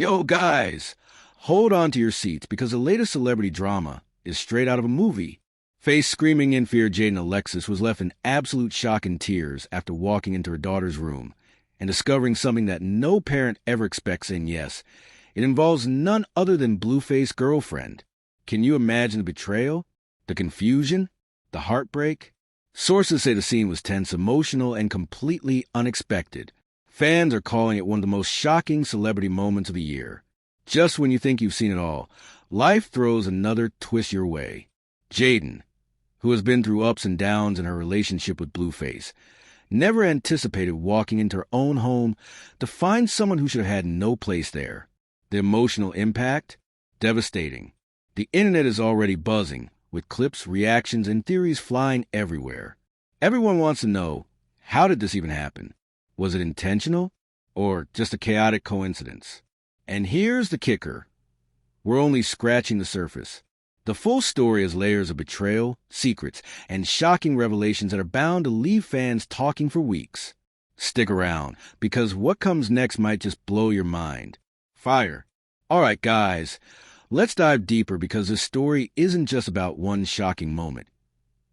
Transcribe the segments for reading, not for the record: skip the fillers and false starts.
Yo, guys, hold on to your seats because the latest celebrity drama is straight out of a movie. Face screaming in fear, Jaidyn Alexis was left in absolute shock and tears after walking into her daughter's room and discovering something that no parent ever expects, and yes, it involves none other than Blueface's girlfriend. Can you imagine the betrayal, the confusion, the heartbreak? Sources say the scene was tense, emotional, and completely unexpected. Fans are calling it one of the most shocking celebrity moments of the year. Just when you think you've seen it all, life throws another twist your way. Jaidyn, who has been through ups and downs in her relationship with Blueface, never anticipated walking into her own home to find someone who should have had no place there. The emotional impact? Devastating. The internet is already buzzing, with clips, reactions, and theories flying everywhere. Everyone wants to know, how did this even happen? Was it intentional, or just a chaotic coincidence? And here's the kicker. We're only scratching the surface. The full story has layers of betrayal, secrets, and shocking revelations that are bound to leave fans talking for weeks. Stick around, because what comes next might just blow your mind. Fire. All right, guys, let's dive deeper because this story isn't just about one shocking moment.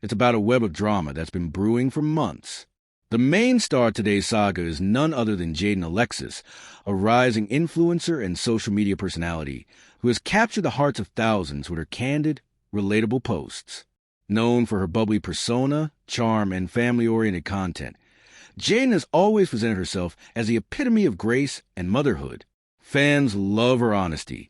It's about a web of drama that's been brewing for months. The main star of today's saga is none other than Jaidyn Alexis, a rising influencer and social media personality who has captured the hearts of thousands with her candid, relatable posts. Known for her bubbly persona, charm, and family-oriented content, Jaidyn has always presented herself as the epitome of grace and motherhood. Fans love her honesty,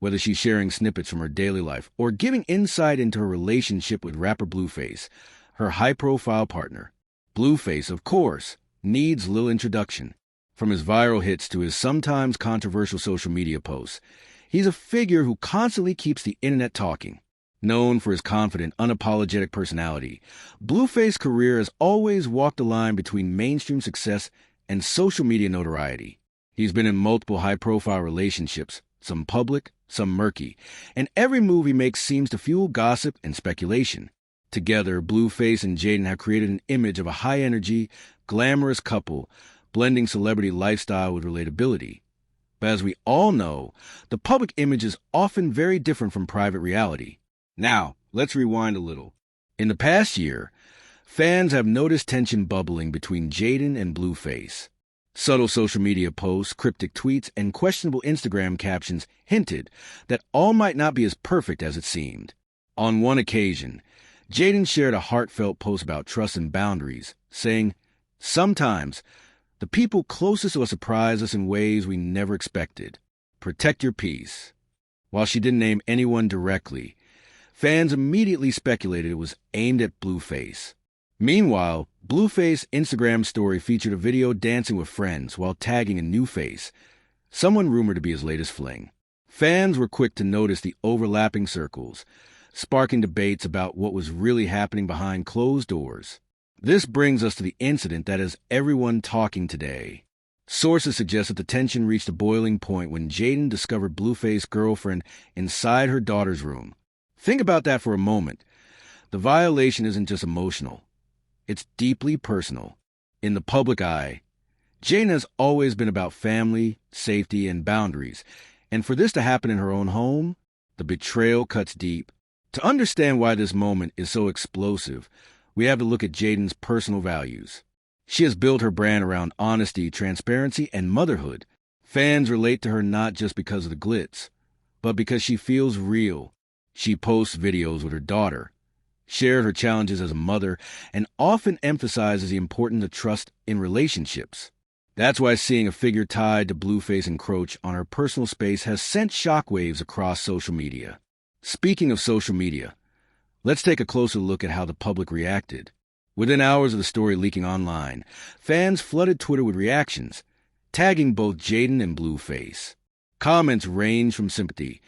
whether she's sharing snippets from her daily life or giving insight into her relationship with rapper Blueface, her high-profile partner. Blueface, of course, needs little introduction. From his viral hits to his sometimes controversial social media posts, he's a figure who constantly keeps the internet talking. Known for his confident, unapologetic personality, Blueface's career has always walked the line between mainstream success and social media notoriety. He's been in multiple high-profile relationships, some public, some murky, and every move he makes seems to fuel gossip and speculation. Together, Blueface and Jaidyn have created an image of a high-energy, glamorous couple, blending celebrity lifestyle with relatability. But as we all know, the public image is often very different from private reality. Now, let's rewind a little. In the past year, fans have noticed tension bubbling between Jaidyn and Blueface. Subtle social media posts, cryptic tweets, and questionable Instagram captions hinted that all might not be as perfect as it seemed. On one occasion, Jaidyn shared a heartfelt post about trust and boundaries, saying, "Sometimes, the people closest to us surprise us in ways we never expected. Protect your peace." While she didn't name anyone directly, fans immediately speculated it was aimed at Blueface. Meanwhile, Blueface's Instagram story featured a video dancing with friends while tagging a new face, someone rumored to be his latest fling. Fans were quick to notice the overlapping circles, sparking debates about what was really happening behind closed doors. This brings us to the incident that has everyone talking today. Sources suggest that the tension reached a boiling point when Jaidyn discovered Blueface's girlfriend inside her daughter's room. Think about that for a moment. The violation isn't just emotional. It's deeply personal. In the public eye, Jaidyn has always been about family, safety, and boundaries, and for this to happen in her own home, the betrayal cuts deep. To understand why this moment is so explosive, we have to look at Jaidyn's personal values. She has built her brand around honesty, transparency, and motherhood. Fans relate to her not just because of the glitz, but because she feels real. She posts videos with her daughter, shared her challenges as a mother, and often emphasizes the importance of trust in relationships. That's why seeing a figure tied to Blueface encroach on her personal space has sent shockwaves across social media. Speaking of social media, let's take a closer look at how the public reacted. Within hours of the story leaking online, fans flooded Twitter with reactions, tagging both Jaidyn and Blueface. Comments ranged from sympathy,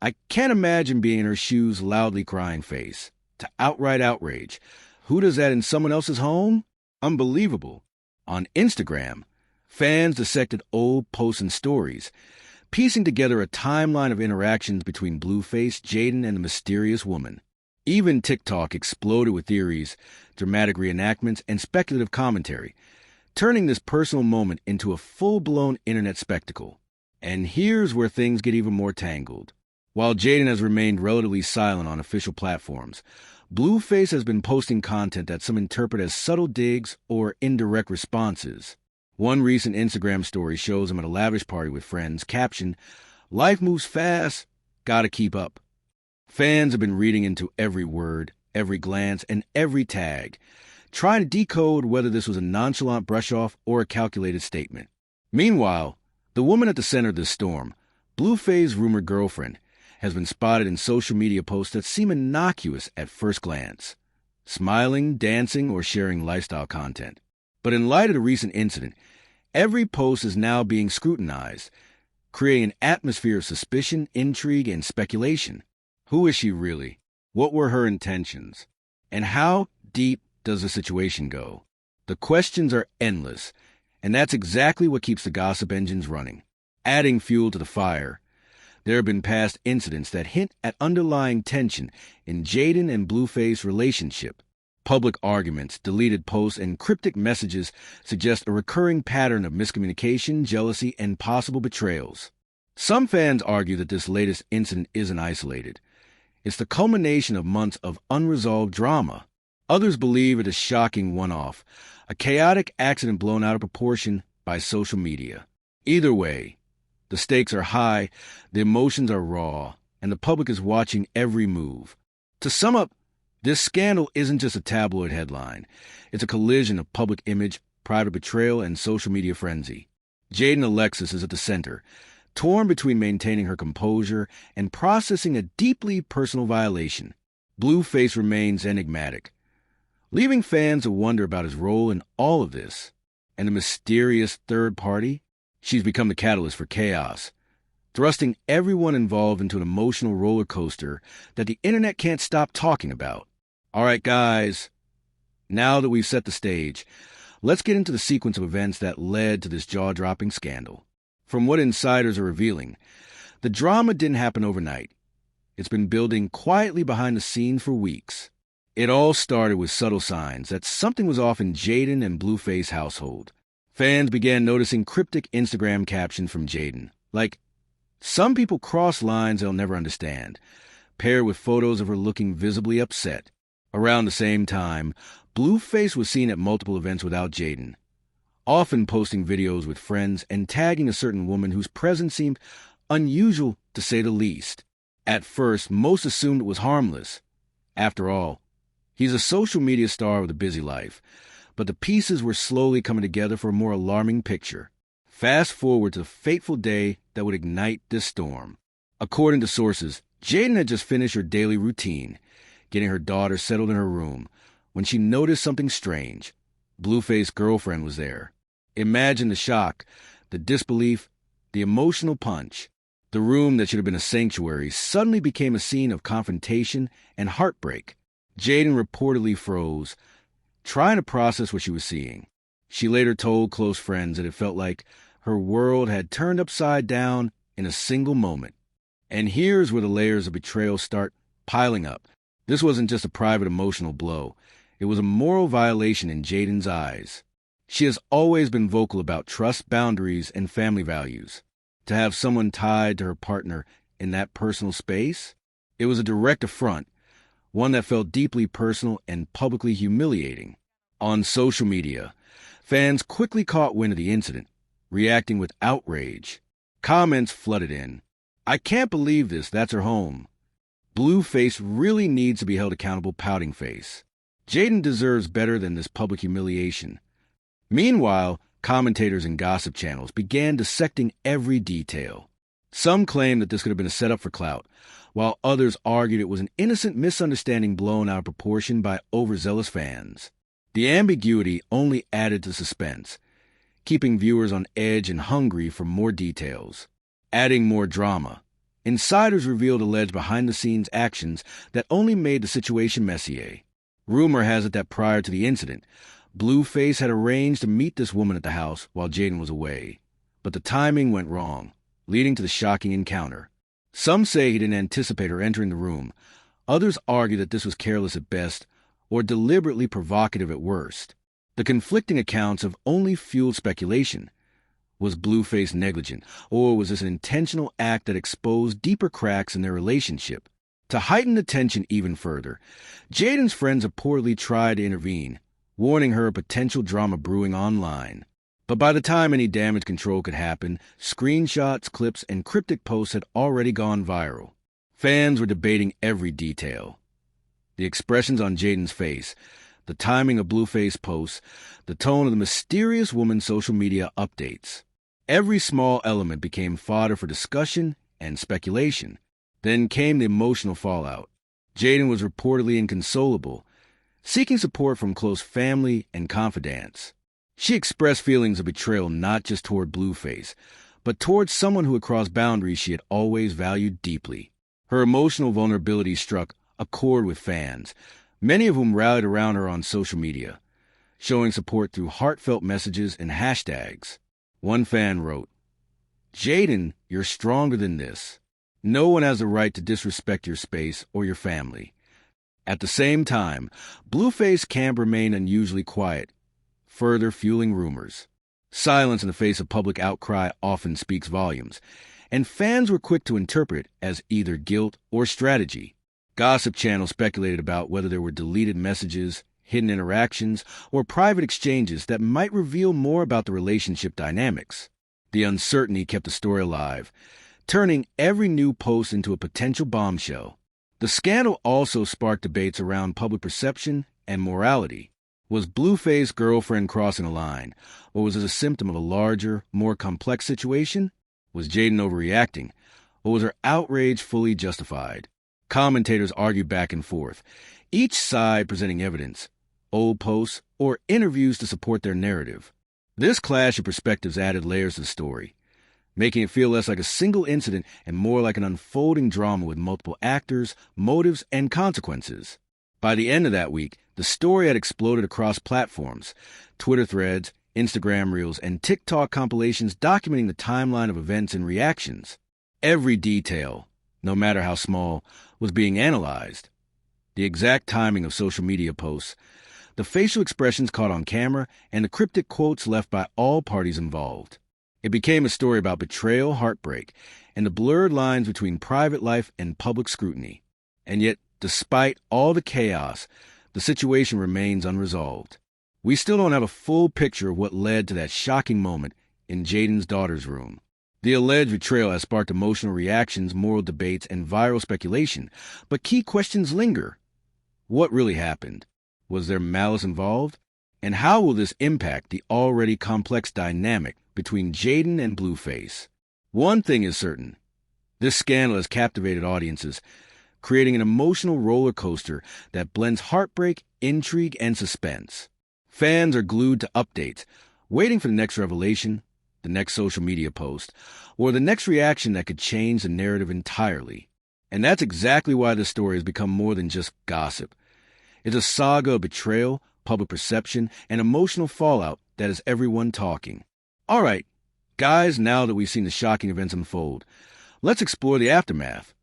"I can't imagine being in her shoes," loudly crying face, to outright outrage, "Who does that in someone else's home? Unbelievable." On Instagram, fans dissected old posts and stories, piecing together a timeline of interactions between Blueface, Jaidyn, and the mysterious woman. Even TikTok exploded with theories, dramatic reenactments, and speculative commentary, turning this personal moment into a full-blown internet spectacle. And here's where things get even more tangled. While Jaidyn has remained relatively silent on official platforms, Blueface has been posting content that some interpret as subtle digs or indirect responses. One recent Instagram story shows him at a lavish party with friends, captioned, "Life moves fast, gotta keep up." Fans have been reading into every word, every glance, and every tag, trying to decode whether this was a nonchalant brush-off or a calculated statement. Meanwhile, the woman at the center of this storm, Blueface's rumored girlfriend, has been spotted in social media posts that seem innocuous at first glance, smiling, dancing, or sharing lifestyle content. But in light of the recent incident, every post is now being scrutinized, creating an atmosphere of suspicion, intrigue, and speculation. Who is she really? What were her intentions? And how deep does the situation go? The questions are endless, and that's exactly what keeps the gossip engines running. Adding fuel to the fire, there have been past incidents that hint at underlying tension in Jaidyn and Blueface's relationship. Public arguments, deleted posts, and cryptic messages suggest a recurring pattern of miscommunication, jealousy, and possible betrayals. Some fans argue that this latest incident isn't isolated. It's the culmination of months of unresolved drama. Others believe it is a shocking one-off, a chaotic accident blown out of proportion by social media. Either way, the stakes are high, the emotions are raw, and the public is watching every move. To sum up, this scandal isn't just a tabloid headline. It's a collision of public image, private betrayal, and social media frenzy. Jaidyn Alexis is at the center, torn between maintaining her composure and processing a deeply personal violation. Blueface remains enigmatic, leaving fans to wonder about his role in all of this. And the mysterious third party? She's become the catalyst for chaos, thrusting everyone involved into an emotional roller coaster that the internet can't stop talking about. All right, guys, now that we've set the stage, let's get into the sequence of events that led to this jaw-dropping scandal. From what insiders are revealing, the drama didn't happen overnight. It's been building quietly behind the scenes for weeks. It all started with subtle signs that something was off in Jaidyn and Blueface's household. Fans began noticing cryptic Instagram captions from Jaidyn, like, "Some people cross lines they'll never understand," paired with photos of her looking visibly upset. Around the same time, Blueface was seen at multiple events without Jaidyn, often posting videos with friends and tagging a certain woman whose presence seemed unusual to say the least. At first, most assumed it was harmless. After all, he's a social media star with a busy life, but the pieces were slowly coming together for a more alarming picture. Fast forward to the fateful day that would ignite this storm. According to sources, Jaidyn had just finished her daily routine, getting her daughter settled in her room, when she noticed something strange. Blueface's girlfriend was there. Imagine the shock, the disbelief, the emotional punch. The room that should have been a sanctuary suddenly became a scene of confrontation and heartbreak. Jaidyn reportedly froze, trying to process what she was seeing. She later told close friends that it felt like her world had turned upside down in a single moment. And here's where the layers of betrayal start piling up. This wasn't just a private emotional blow. It was a moral violation in Jaidyn's eyes. She has always been vocal about trust, boundaries, and family values. To have someone tied to her partner in that personal space, it was a direct affront, one that felt deeply personal and publicly humiliating. On social media, fans quickly caught wind of the incident, reacting with outrage. Comments flooded in. "I can't believe this, that's her home." "Blueface really needs to be held accountable," pouting face. "Jaidyn deserves better than this public humiliation." Meanwhile, commentators and gossip channels began dissecting every detail. Some claimed that this could have been a setup for clout, while others argued it was an innocent misunderstanding blown out of proportion by overzealous fans. The ambiguity only added to suspense, keeping viewers on edge and hungry for more details. Adding more drama, insiders revealed alleged behind-the-scenes actions that only made the situation messier. Rumor has it that prior to the incident, Blueface had arranged to meet this woman at the house while Jaidyn was away. But the timing went wrong, leading to the shocking encounter. Some say he didn't anticipate her entering the room. Others argue that this was careless at best or deliberately provocative at worst. The conflicting accounts have only fueled speculation. Was Blueface negligent, or was this an intentional act that exposed deeper cracks in their relationship? To heighten the tension even further, Jaidyn's friends reportedly tried to intervene, warning her of potential drama brewing online. But by the time any damage control could happen, screenshots, clips, and cryptic posts had already gone viral. Fans were debating every detail. The expressions on Jaidyn's face, the timing of Blueface posts, the tone of the mysterious woman's social media updates. Every small element became fodder for discussion and speculation. Then came the emotional fallout. Jaidyn was reportedly inconsolable, seeking support from close family and confidants. She expressed feelings of betrayal not just toward Blueface, but towards someone who had crossed boundaries she had always valued deeply. Her emotional vulnerability struck a chord with fans, many of whom rallied around her on social media, showing support through heartfelt messages and hashtags. One fan wrote, "Jaidyn, you're stronger than this. No one has the right to disrespect your space or your family." At the same time, Blueface camp remained unusually quiet, further fueling rumors. Silence in the face of public outcry often speaks volumes, and fans were quick to interpret as either guilt or strategy. Gossip channels speculated about whether there were deleted messages, hidden interactions, or private exchanges that might reveal more about the relationship dynamics. The uncertainty kept the story alive, turning every new post into a potential bombshell. The scandal also sparked debates around public perception and morality. Was Blueface's girlfriend crossing a line, or was it a symptom of a larger, more complex situation? Was Jaidyn overreacting, or was her outrage fully justified? Commentators argued back and forth, each side presenting evidence, old posts, or interviews to support their narrative. This clash of perspectives added layers to the story, making it feel less like a single incident and more like an unfolding drama with multiple actors, motives, and consequences. By the end of that week, the story had exploded across platforms, Twitter threads, Instagram reels, and TikTok compilations documenting the timeline of events and reactions. Every detail, no matter how small, was being analyzed. The exact timing of social media posts, the facial expressions caught on camera, and the cryptic quotes left by all parties involved. It became a story about betrayal, heartbreak, and the blurred lines between private life and public scrutiny. And yet, despite all the chaos, the situation remains unresolved. We still don't have a full picture of what led to that shocking moment in Jaidyn's daughter's room. The alleged betrayal has sparked emotional reactions, moral debates, and viral speculation, but key questions linger. What really happened? Was there malice involved? And how will this impact the already complex dynamic between Jaidyn and Blueface? One thing is certain. This scandal has captivated audiences, creating an emotional roller coaster that blends heartbreak, intrigue, and suspense. Fans are glued to updates, waiting for the next revelation, the next social media post, or the next reaction that could change the narrative entirely. And that's exactly why this story has become more than just gossip. It's a saga of betrayal, public perception, and emotional fallout that has everyone talking. All right, guys, now that we've seen the shocking events unfold, let's explore the aftermath.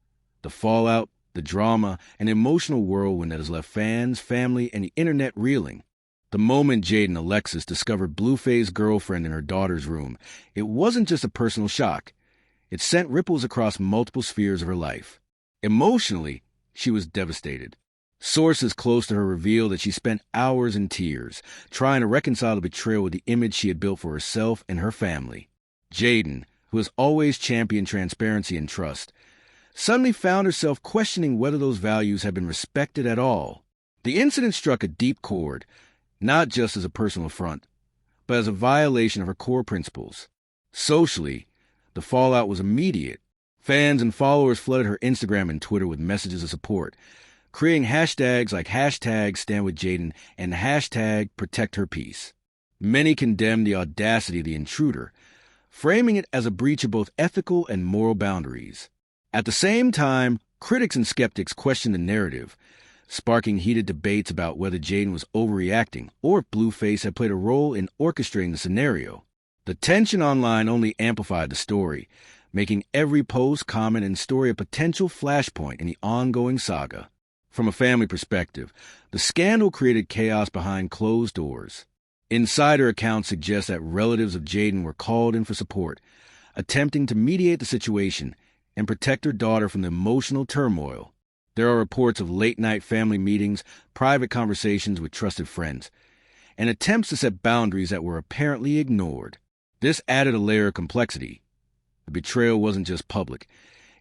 The fallout, the drama, and emotional whirlwind that has left fans, family, and the internet reeling. The moment Jaidyn Alexis discovered Blueface's girlfriend in her daughter's room, it wasn't just a personal shock. It sent ripples across multiple spheres of her life. Emotionally, she was devastated. Sources close to her revealed that she spent hours in tears, trying to reconcile the betrayal with the image she had built for herself and her family. Jaidyn, who has always championed transparency and trust, suddenly found herself questioning whether those values had been respected at all. The incident struck a deep chord, not just as a personal affront, but as a violation of her core principles. Socially, the fallout was immediate. Fans and followers flooded her Instagram and Twitter with messages of support, creating hashtags like #StandWithJaidyn and #ProtectHerPeace. Many condemned the audacity of the intruder, framing it as a breach of both ethical and moral boundaries. At the same time, critics and skeptics questioned the narrative, sparking heated debates about whether Jaidyn was overreacting or if Blueface had played a role in orchestrating the scenario. The tension online only amplified the story, making every post, comment, and story a potential flashpoint in the ongoing saga. From a family perspective, the scandal created chaos behind closed doors. Insider accounts suggest that relatives of Jaidyn were called in for support, attempting to mediate the situation and protect her daughter from the emotional turmoil. There are reports of late-night family meetings, private conversations with trusted friends, and attempts to set boundaries that were apparently ignored. This added a layer of complexity. The betrayal wasn't just public.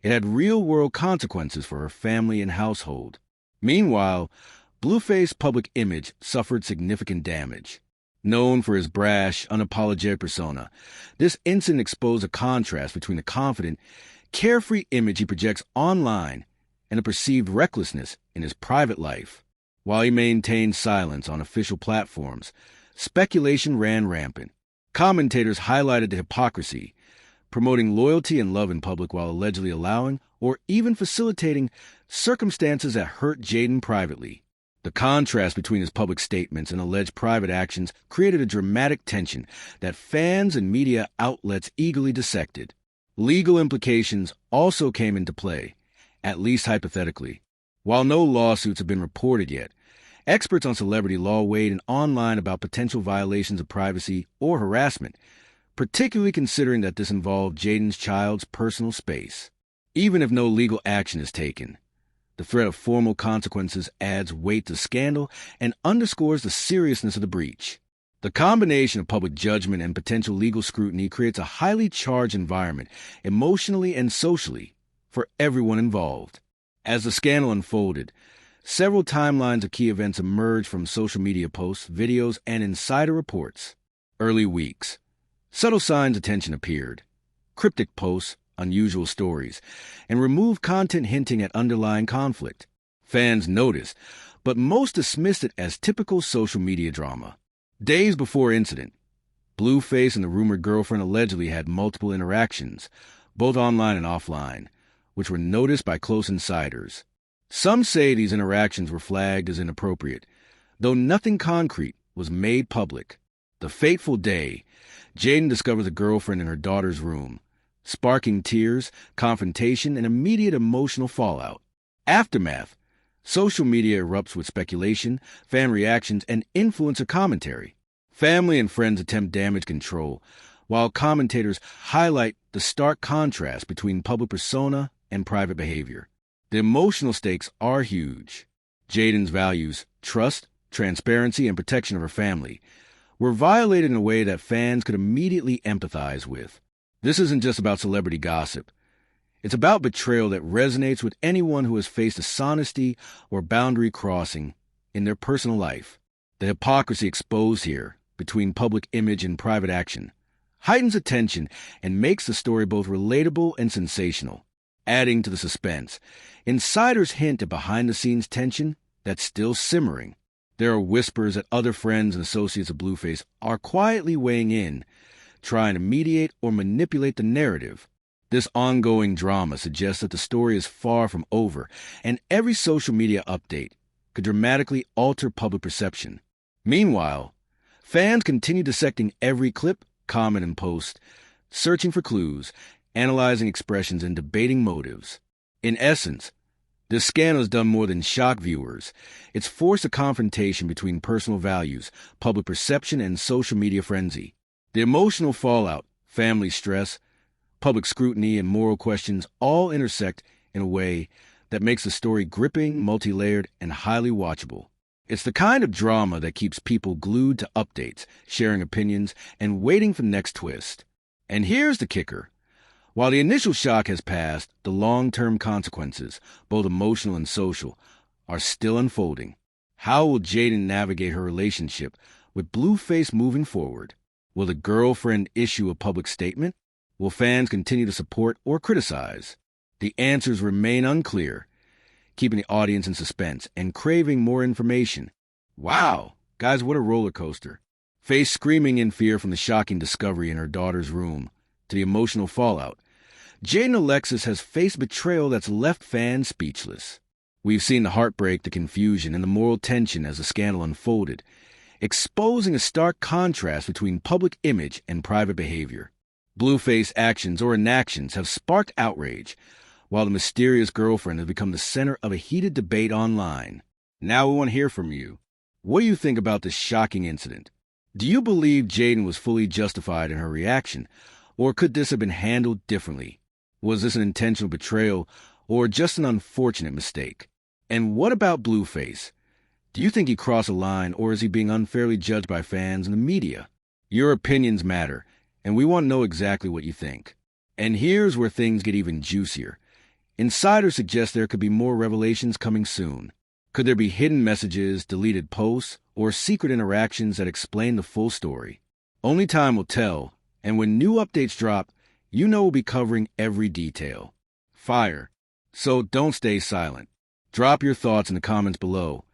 It had real-world consequences for her family and household. Meanwhile, Blueface's public image suffered significant damage. Known for his brash, unapologetic persona, this incident exposed a contrast between the confident, carefree image he projects online and a perceived recklessness in his private life. While he maintained silence on official platforms, speculation ran rampant. Commentators highlighted the hypocrisy, promoting loyalty and love in public while allegedly allowing or even facilitating circumstances that hurt Jaidyn privately. The contrast between his public statements and alleged private actions created a dramatic tension that fans and media outlets eagerly dissected. Legal implications also came into play, at least hypothetically. While no lawsuits have been reported yet, experts on celebrity law weighed in online about potential violations of privacy or harassment, particularly considering that this involved Jaidyn's child's personal space. Even if no legal action is taken, the threat of formal consequences adds weight to scandal and underscores the seriousness of the breach. The combination of public judgment and potential legal scrutiny creates a highly charged environment, emotionally and socially, for everyone involved. As the scandal unfolded, several timelines of key events emerged from social media posts, videos, and insider reports. Early weeks. Subtle signs of tension appeared. Cryptic posts, unusual stories, and removed content hinting at underlying conflict. Fans noticed, but most dismissed it as typical social media drama. Days before incident, Blueface and the rumored girlfriend allegedly had multiple interactions, both online and offline, which were noticed by close insiders. Some say these interactions were flagged as inappropriate, though nothing concrete was made public. The fateful day, Jaidyn discovers a girlfriend in her daughter's room, sparking tears, confrontation, and immediate emotional fallout. Aftermath. Social media erupts with speculation, fan reactions, and influencer commentary. Family and friends attempt damage control, while commentators highlight the stark contrast between public persona and private behavior. The emotional stakes are huge. Jaidyn's values, trust, transparency, and protection of her family, were violated in a way that fans could immediately empathize with. This isn't just about celebrity gossip. It's about betrayal that resonates with anyone who has faced dishonesty or boundary crossing in their personal life. The hypocrisy exposed here, between public image and private action, heightens attention and makes the story both relatable and sensational. Adding to the suspense, insiders hint at behind-the-scenes tension that's still simmering. There are whispers that other friends and associates of Blueface are quietly weighing in, trying to mediate or manipulate the narrative. This ongoing drama suggests that the story is far from over, and every social media update could dramatically alter public perception. Meanwhile, fans continue dissecting every clip, comment, and post, searching for clues, analyzing expressions, and debating motives. In essence, this scandal has done more than shock viewers. It's forced a confrontation between personal values, public perception, and social media frenzy. The emotional fallout, family stress, public scrutiny, and moral questions all intersect in a way that makes the story gripping, multi-layered, and highly watchable. It's the kind of drama that keeps people glued to updates, sharing opinions, and waiting for the next twist. And here's the kicker. While the initial shock has passed, the long-term consequences, both emotional and social, are still unfolding. How will Jaidyn navigate her relationship with Blueface moving forward? Will the girlfriend issue a public statement? Will fans continue to support or criticize? The answers remain unclear, keeping the audience in suspense and craving more information. Wow! Guys, what a roller coaster. Face screaming in fear from the shocking discovery in her daughter's room to the emotional fallout, Jaidyn Alexis has faced betrayal that's left fans speechless. We've seen the heartbreak, the confusion, and the moral tension as the scandal unfolded, exposing a stark contrast between public image and private behavior. Blueface actions or inactions have sparked outrage, while the mysterious girlfriend has become the center of a heated debate online. Now we want to hear from you. What do you think about this shocking incident? Do you believe Jaidyn was fully justified in her reaction, or could this have been handled differently? Was this an intentional betrayal, or just an unfortunate mistake? And what about Blueface? Do you think he crossed a line, or is he being unfairly judged by fans and the media? Your opinions matter, and we want to know exactly what you think. And here's where things get even juicier. Insiders suggest there could be more revelations coming soon. Could there be hidden messages, deleted posts, or secret interactions that explain the full story? Only time will tell, and when new updates drop, you know we'll be covering every detail. Fire. So don't stay silent. Drop your thoughts in the comments below.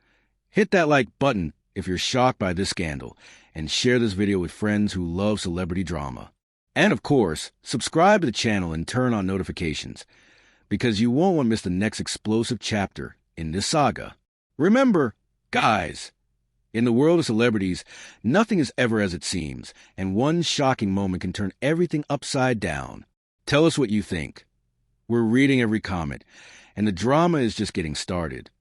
Hit that like button if you're shocked by this scandal, and share this video with friends who love celebrity drama. And of course, subscribe to the channel and turn on notifications, because you won't want to miss the next explosive chapter in this saga. Remember, guys, in the world of celebrities, nothing is ever as it seems, and one shocking moment can turn everything upside down. Tell us what you think. We're reading every comment, and the drama is just getting started.